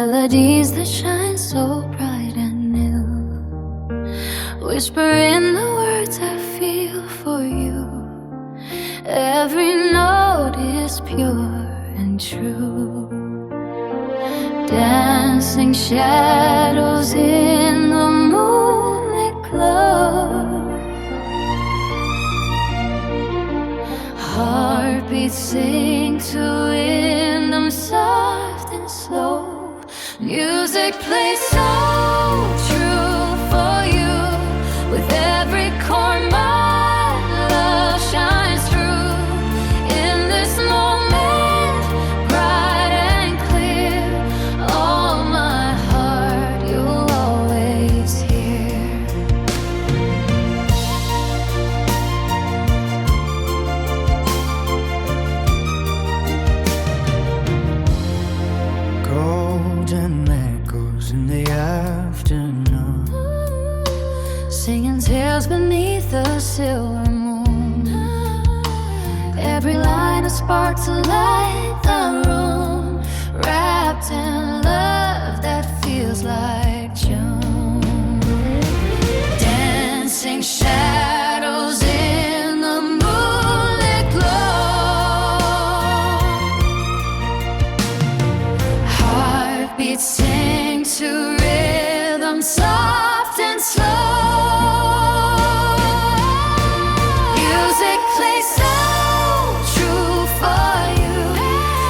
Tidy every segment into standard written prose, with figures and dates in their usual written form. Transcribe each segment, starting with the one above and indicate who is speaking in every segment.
Speaker 1: melodies that shine so bright and new, whispering the words I feel for you. Every note is pure and true, dancing shadows in the moonlit glow. Heartbeats sing to rhythm soft and slow. Music plays so true for you. With every chord my love shines through. In this moment, bright and clear, all my heart you'll always hear.
Speaker 2: Golden echoes in the afternoon,
Speaker 1: Singing tales beneath the silver moon. Every line a spark to light the room, wrapped in love that feels like June. Dancing shadows in the moonlit glow. Heartbeats sing to rhythm soft and slow. Music plays so true for you.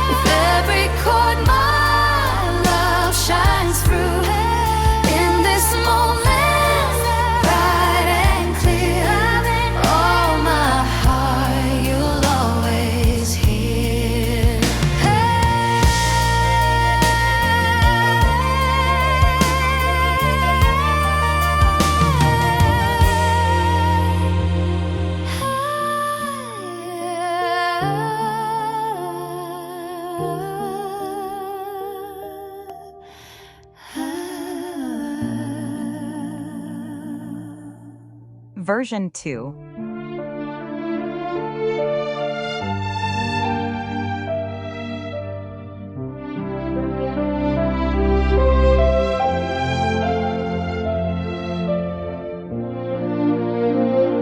Speaker 1: With every chord my love shines through. In this moment, bright and clear, all my heart you'll always hear.
Speaker 3: Version 2.